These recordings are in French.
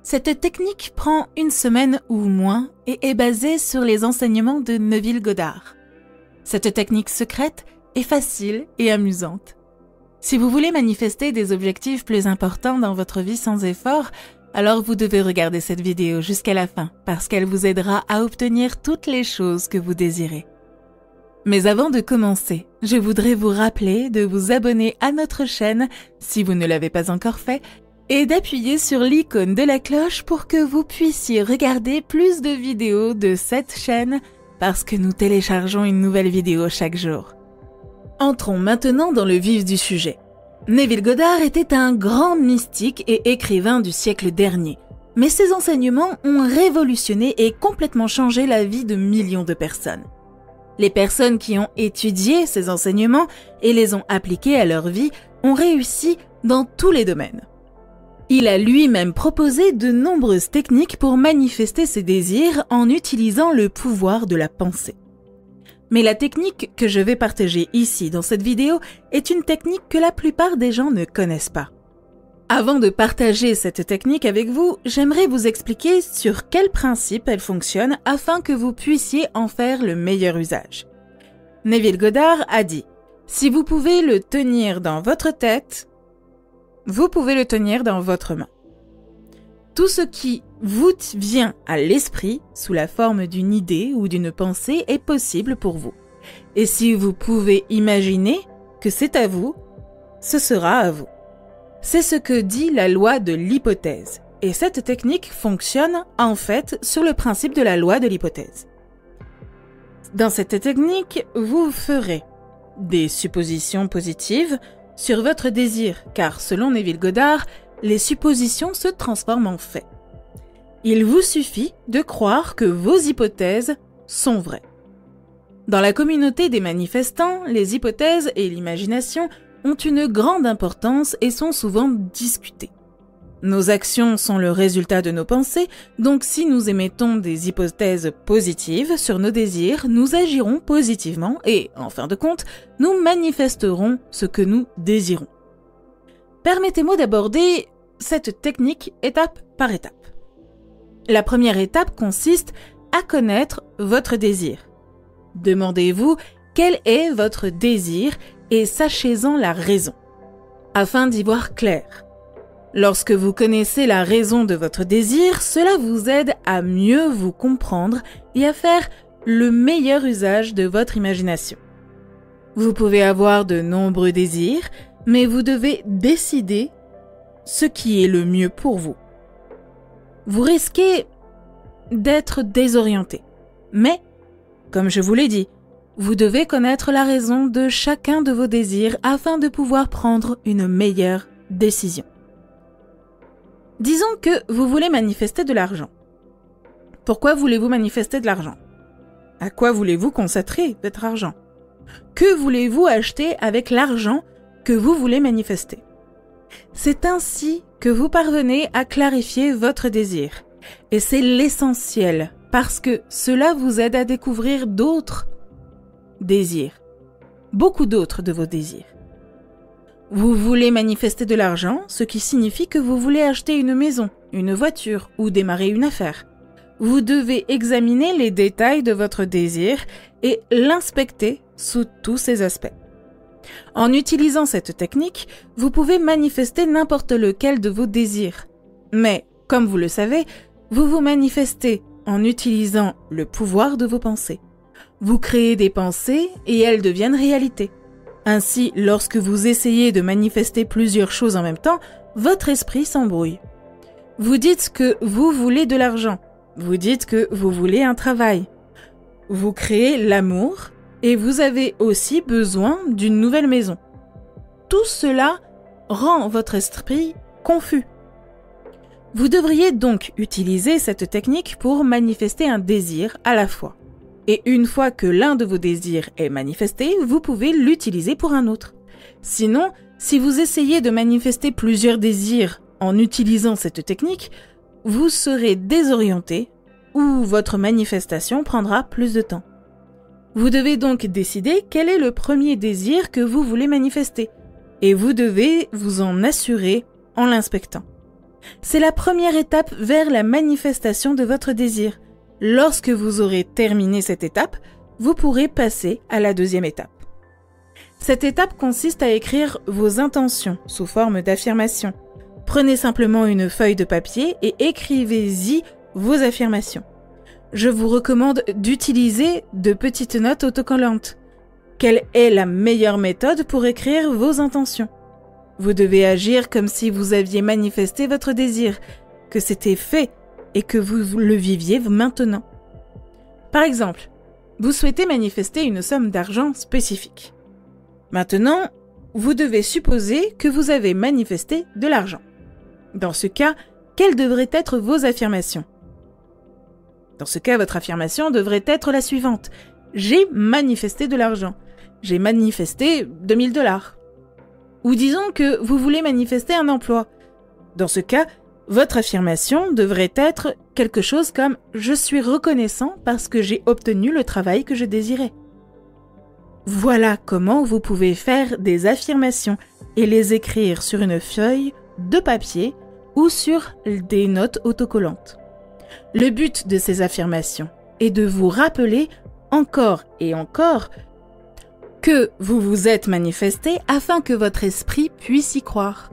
Cette technique prend une semaine ou moins et est basée sur les enseignements de Neville Goddard. Cette technique secrète est facile et amusante. Si vous voulez manifester des objectifs plus importants dans votre vie sans effort, alors vous devez regarder cette vidéo jusqu'à la fin parce qu'elle vous aidera à obtenir toutes les choses que vous désirez. Mais avant de commencer, je voudrais vous rappeler de vous abonner à notre chaîne si vous ne l'avez pas encore fait et d'appuyer sur l'icône de la cloche pour que vous puissiez regarder plus de vidéos de cette chaîne parce que nous téléchargeons une nouvelle vidéo chaque jour. Entrons maintenant dans le vif du sujet. Neville Goddard était un grand mystique et écrivain du siècle dernier, mais ses enseignements ont révolutionné et complètement changé la vie de millions de personnes. Les personnes qui ont étudié ces enseignements et les ont appliqués à leur vie ont réussi dans tous les domaines. Il a lui-même proposé de nombreuses techniques pour manifester ses désirs en utilisant le pouvoir de la pensée. Mais la technique que je vais partager ici dans cette vidéo est une technique que la plupart des gens ne connaissent pas. Avant de partager cette technique avec vous, j'aimerais vous expliquer sur quels principes elle fonctionne afin que vous puissiez en faire le meilleur usage. Neville Goddard a dit « Si vous pouvez le tenir dans votre tête, vous pouvez le tenir dans votre main. Tout ce qui vous vient à l'esprit sous la forme d'une idée ou d'une pensée est possible pour vous. Et si vous pouvez imaginer que c'est à vous, ce sera à vous. » C'est ce que dit la loi de l'hypothèse. Et cette technique fonctionne en fait sur le principe de la loi de l'hypothèse. Dans cette technique, vous ferez des suppositions positives sur votre désir, car selon Neville Goddard, les suppositions se transforment en faits. Il vous suffit de croire que vos hypothèses sont vraies. Dans la communauté des manifestants, les hypothèses et l'imagination ont une grande importance et sont souvent discutées. Nos actions sont le résultat de nos pensées, donc si nous émettons des hypothèses positives sur nos désirs, nous agirons positivement et, en fin de compte, nous manifesterons ce que nous désirons. Permettez-moi d'aborder cette technique étape par étape. La première étape consiste à connaître votre désir. Demandez-vous quel est votre désir et sachez-en la raison, afin d'y voir clair. Lorsque vous connaissez la raison de votre désir, cela vous aide à mieux vous comprendre et à faire le meilleur usage de votre imagination. Vous pouvez avoir de nombreux désirs, mais vous devez décider ce qui est le mieux pour vous. Vous risquez d'être désorienté, mais, comme je vous l'ai dit, vous devez connaître la raison de chacun de vos désirs afin de pouvoir prendre une meilleure décision. Disons que vous voulez manifester de l'argent. Pourquoi voulez-vous manifester de l'argent? À quoi voulez-vous consacrer votre argent? Que voulez-vous acheter avec l'argent que vous voulez manifester? C'est ainsi que vous parvenez à clarifier votre désir. Et c'est l'essentiel parce que cela vous aide à découvrir d'autres désirs, beaucoup d'autres de vos désirs. Vous voulez manifester de l'argent, ce qui signifie que vous voulez acheter une maison, une voiture ou démarrer une affaire. Vous devez examiner les détails de votre désir et l'inspecter sous tous ses aspects. En utilisant cette technique, vous pouvez manifester n'importe lequel de vos désirs. Mais, comme vous le savez, vous vous manifestez en utilisant le pouvoir de vos pensées. Vous créez des pensées et elles deviennent réalité. Ainsi, lorsque vous essayez de manifester plusieurs choses en même temps, votre esprit s'embrouille. Vous dites que vous voulez de l'argent. Vous dites que vous voulez un travail. Vous créez l'amour et vous avez aussi besoin d'une nouvelle maison. Tout cela rend votre esprit confus. Vous devriez donc utiliser cette technique pour manifester un désir à la fois. Et une fois que l'un de vos désirs est manifesté, vous pouvez l'utiliser pour un autre. Sinon, si vous essayez de manifester plusieurs désirs en utilisant cette technique, vous serez désorienté ou votre manifestation prendra plus de temps. Vous devez donc décider quel est le premier désir que vous voulez manifester et vous devez vous en assurer en l'inspectant. C'est la première étape vers la manifestation de votre désir. Lorsque vous aurez terminé cette étape, vous pourrez passer à la deuxième étape. Cette étape consiste à écrire vos intentions sous forme d'affirmations. Prenez simplement une feuille de papier et écrivez-y vos affirmations. Je vous recommande d'utiliser de petites notes autocollantes. Quelle est la meilleure méthode pour écrire vos intentions ? Vous devez agir comme si vous aviez manifesté votre désir, que c'était fait et que vous le viviez maintenant. Par exemple, vous souhaitez manifester une somme d'argent spécifique. Maintenant, vous devez supposer que vous avez manifesté de l'argent. Dans ce cas, quelles devraient être vos affirmations ? Dans ce cas, votre affirmation devrait être la suivante. J'ai manifesté de l'argent. J'ai manifesté 2000 $. Ou disons que vous voulez manifester un emploi. Dans ce cas, votre affirmation devrait être quelque chose comme « Je suis reconnaissant parce que j'ai obtenu le travail que je désirais ». Voilà comment vous pouvez faire des affirmations et les écrire sur une feuille de papier ou sur des notes autocollantes. Le but de ces affirmations est de vous rappeler encore et encore que vous vous êtes manifesté afin que votre esprit puisse y croire.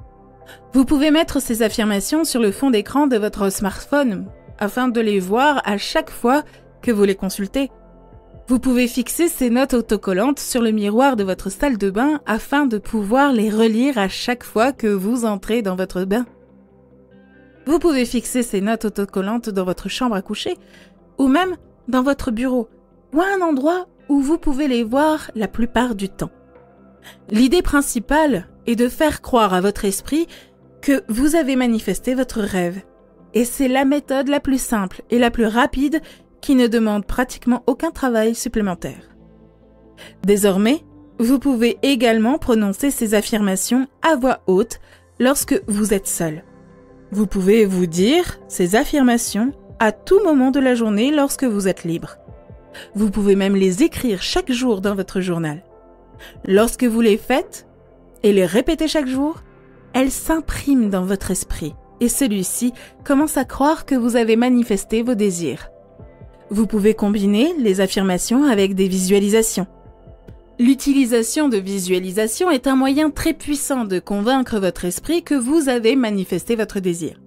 Vous pouvez mettre ces affirmations sur le fond d'écran de votre smartphone afin de les voir à chaque fois que vous les consultez. Vous pouvez fixer ces notes autocollantes sur le miroir de votre salle de bain afin de pouvoir les relire à chaque fois que vous entrez dans votre bain. Vous pouvez fixer ces notes autocollantes dans votre chambre à coucher ou même dans votre bureau ou à un endroit où vous pouvez les voir la plupart du temps. L'idée principale est de faire croire à votre esprit que vous avez manifesté votre rêve. Et c'est la méthode la plus simple et la plus rapide qui ne demande pratiquement aucun travail supplémentaire. Désormais, vous pouvez également prononcer ces affirmations à voix haute lorsque vous êtes seul. Vous pouvez vous dire ces affirmations à tout moment de la journée lorsque vous êtes libre. Vous pouvez même les écrire chaque jour dans votre journal. Lorsque vous les faites et les répétez chaque jour, elles s'impriment dans votre esprit et celui-ci commence à croire que vous avez manifesté vos désirs. Vous pouvez combiner les affirmations avec des visualisations. L'utilisation de visualisation est un moyen très puissant de convaincre votre esprit que vous avez manifesté votre désir.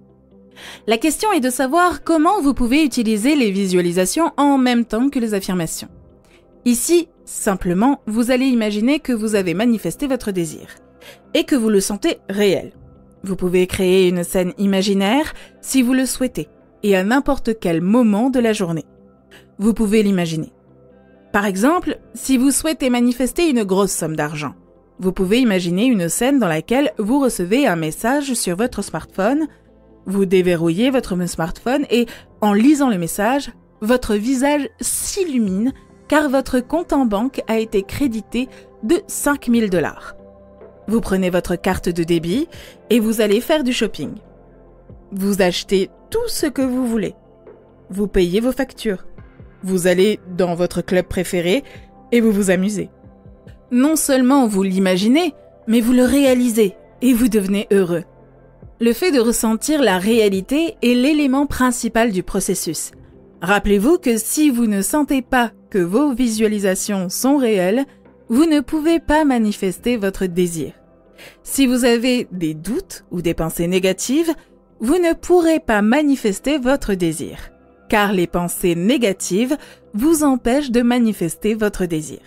La question est de savoir comment vous pouvez utiliser les visualisations en même temps que les affirmations. Ici, simplement, vous allez imaginer que vous avez manifesté votre désir et que vous le sentez réel. Vous pouvez créer une scène imaginaire si vous le souhaitez et à n'importe quel moment de la journée. Vous pouvez l'imaginer. Par exemple, si vous souhaitez manifester une grosse somme d'argent, vous pouvez imaginer une scène dans laquelle vous recevez un message sur votre smartphone, vous déverrouillez votre smartphone et, en lisant le message, votre visage s'illumine car votre compte en banque a été crédité de 5000 $. Vous prenez votre carte de débit et vous allez faire du shopping. Vous achetez tout ce que vous voulez. Vous payez vos factures. Vous allez dans votre club préféré et vous vous amusez. Non seulement vous l'imaginez, mais vous le réalisez et vous devenez heureux. Le fait de ressentir la réalité est l'élément principal du processus. Rappelez-vous que si vous ne sentez pas que vos visualisations sont réelles, vous ne pouvez pas manifester votre désir. Si vous avez des doutes ou des pensées négatives, vous ne pourrez pas manifester votre désir, car les pensées négatives vous empêchent de manifester votre désir.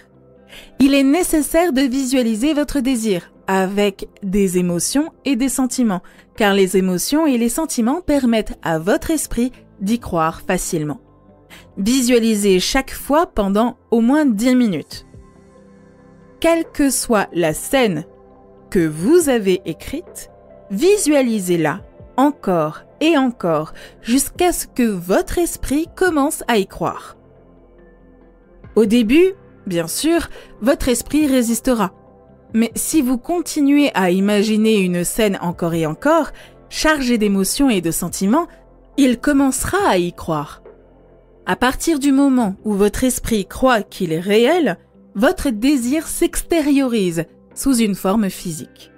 Il est nécessaire de visualiser votre désir avec des émotions et des sentiments, car les émotions et les sentiments permettent à votre esprit d'y croire facilement. Visualisez chaque fois pendant au moins 10 minutes. Quelle que soit la scène que vous avez écrite, visualisez-la encore et encore jusqu'à ce que votre esprit commence à y croire. Au début, bien sûr, votre esprit résistera. Mais si vous continuez à imaginer une scène encore et encore, chargée d'émotions et de sentiments, il commencera à y croire. À partir du moment où votre esprit croit qu'il est réel, votre désir s'extériorise sous une forme physique.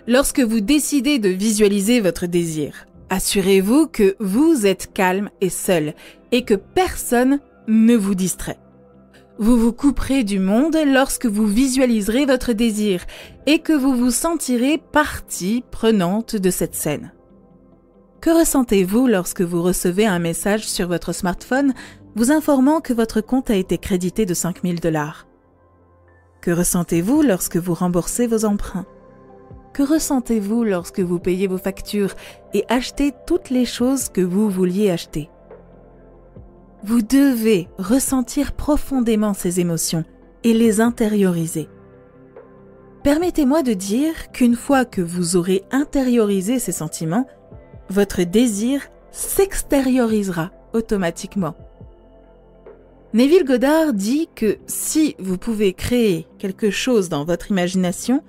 Lorsque vous décidez de visualiser votre désir, Assurez-vous que vous êtes calme et seul et que personne ne vous distrait. Vous vous couperez du monde lorsque vous visualiserez votre désir et que vous vous sentirez partie prenante de cette scène. Que ressentez-vous lorsque vous recevez un message sur votre smartphone vous informant que votre compte a été crédité de 5 000 $? Que ressentez-vous lorsque vous remboursez vos emprunts? Que ressentez-vous lorsque vous payez vos factures et achetez toutes les choses que vous vouliez acheter? Vous devez ressentir profondément ces émotions et les intérioriser. Permettez-moi de dire qu'une fois que vous aurez intériorisé ces sentiments, votre désir s'extériorisera automatiquement. Neville Goddard dit que si vous pouvez créer quelque chose dans votre imagination,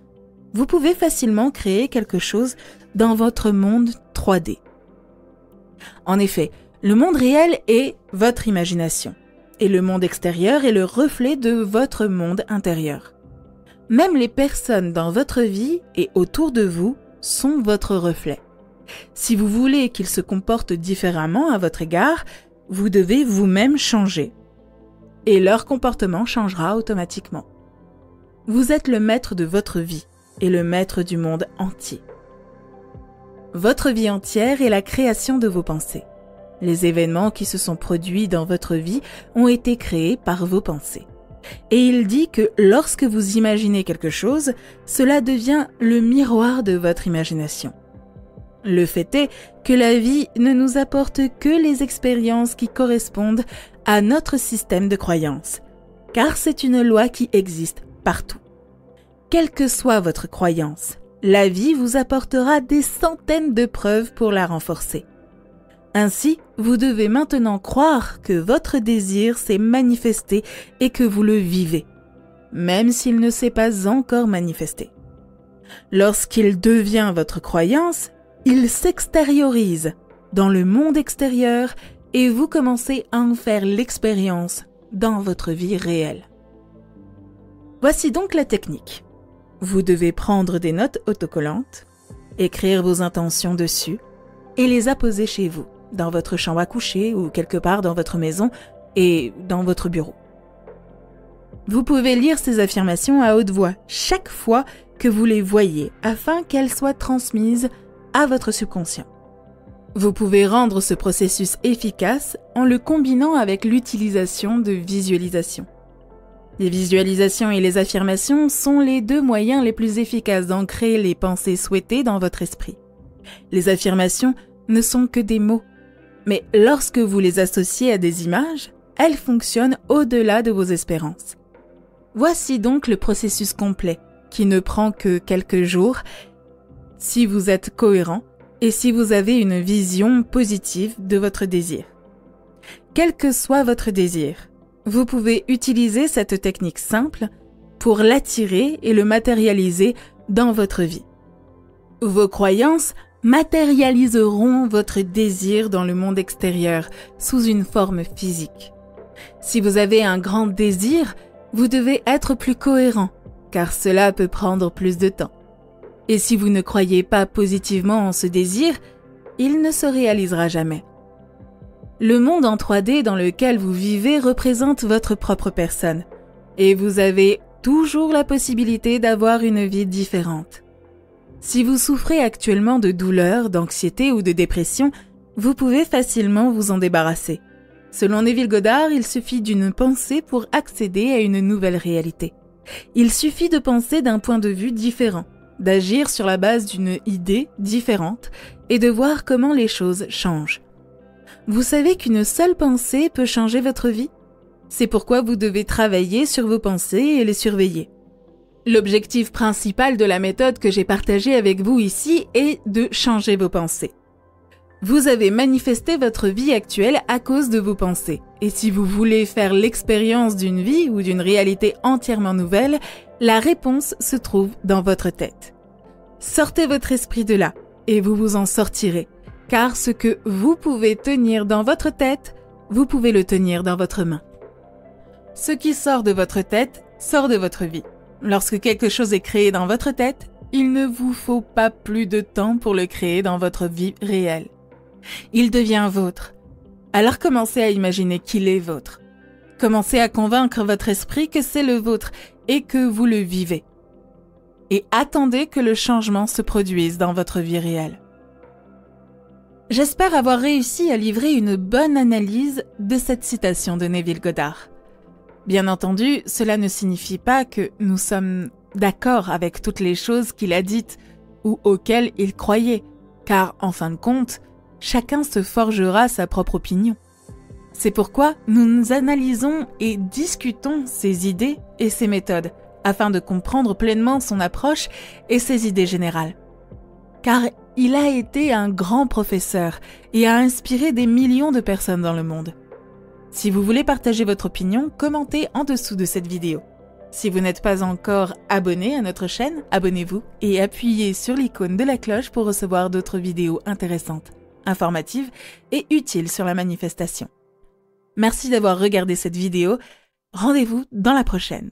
vous pouvez facilement créer quelque chose dans votre monde 3D. En effet, le monde réel est votre imagination et le monde extérieur est le reflet de votre monde intérieur. Même les personnes dans votre vie et autour de vous sont votre reflet. Si vous voulez qu'ils se comportent différemment à votre égard, vous devez vous-même changer. Et leur comportement changera automatiquement. Vous êtes le maître de votre vie et le maître du monde entier. Votre vie entière est la création de vos pensées. Les événements qui se sont produits dans votre vie ont été créés par vos pensées. Et il dit que lorsque vous imaginez quelque chose, cela devient le miroir de votre imagination. Le fait est que la vie ne nous apporte que les expériences qui correspondent à notre système de croyances, car c'est une loi qui existe partout. Quelle que soit votre croyance, la vie vous apportera des centaines de preuves pour la renforcer. Ainsi, vous devez maintenant croire que votre désir s'est manifesté et que vous le vivez, même s'il ne s'est pas encore manifesté. Lorsqu'il devient votre croyance, il s'extériorise dans le monde extérieur et vous commencez à en faire l'expérience dans votre vie réelle. Voici donc la technique. Vous devez prendre des notes autocollantes, écrire vos intentions dessus et les apposer chez vous, dans votre chambre à coucher ou quelque part dans votre maison et dans votre bureau. Vous pouvez lire ces affirmations à haute voix chaque fois que vous les voyez afin qu'elles soient transmises à votre subconscient. Vous pouvez rendre ce processus efficace en le combinant avec l'utilisation de visualisation. Les visualisations et les affirmations sont les deux moyens les plus efficaces d'ancrer les pensées souhaitées dans votre esprit. Les affirmations ne sont que des mots, mais lorsque vous les associez à des images, elles fonctionnent au-delà de vos espérances. Voici donc le processus complet, qui ne prend que quelques jours, si vous êtes cohérent et si vous avez une vision positive de votre désir. Quel que soit votre désir, vous pouvez utiliser cette technique simple pour l'attirer et le matérialiser dans votre vie. Vos croyances matérialiseront votre désir dans le monde extérieur sous une forme physique. Si vous avez un grand désir, vous devez être plus cohérent, car cela peut prendre plus de temps. Et si vous ne croyez pas positivement en ce désir, il ne se réalisera jamais. Le monde en 3D dans lequel vous vivez représente votre propre personne, et vous avez toujours la possibilité d'avoir une vie différente. Si vous souffrez actuellement de douleurs, d'anxiété ou de dépression, vous pouvez facilement vous en débarrasser. Selon Neville Goddard, il suffit d'une pensée pour accéder à une nouvelle réalité. Il suffit de penser d'un point de vue différent, d'agir sur la base d'une idée différente et de voir comment les choses changent. Vous savez qu'une seule pensée peut changer votre vie? C'est pourquoi vous devez travailler sur vos pensées et les surveiller. L'objectif principal de la méthode que j'ai partagée avec vous ici est de changer vos pensées. Vous avez manifesté votre vie actuelle à cause de vos pensées. Et si vous voulez faire l'expérience d'une vie ou d'une réalité entièrement nouvelle, la réponse se trouve dans votre tête. Sortez votre esprit de là et vous vous en sortirez. Car ce que vous pouvez tenir dans votre tête, vous pouvez le tenir dans votre main. Ce qui sort de votre tête sort de votre vie. Lorsque quelque chose est créé dans votre tête, il ne vous faut pas plus de temps pour le créer dans votre vie réelle. Il devient vôtre. Alors commencez à imaginer qu'il est vôtre. Commencez à convaincre votre esprit que c'est le vôtre et que vous le vivez. Et attendez que le changement se produise dans votre vie réelle. J'espère avoir réussi à livrer une bonne analyse de cette citation de Neville Goddard. Bien entendu, cela ne signifie pas que nous sommes d'accord avec toutes les choses qu'il a dites ou auxquelles il croyait, car en fin de compte, chacun se forgera sa propre opinion. C'est pourquoi nous analysons et discutons ses idées et ses méthodes, afin de comprendre pleinement son approche et ses idées générales. Car il a été un grand professeur et a inspiré des millions de personnes dans le monde. Si vous voulez partager votre opinion, commentez en dessous de cette vidéo. Si vous n'êtes pas encore abonné à notre chaîne, abonnez-vous et appuyez sur l'icône de la cloche pour recevoir d'autres vidéos intéressantes, informatives et utiles sur la manifestation. Merci d'avoir regardé cette vidéo. Rendez-vous dans la prochaine.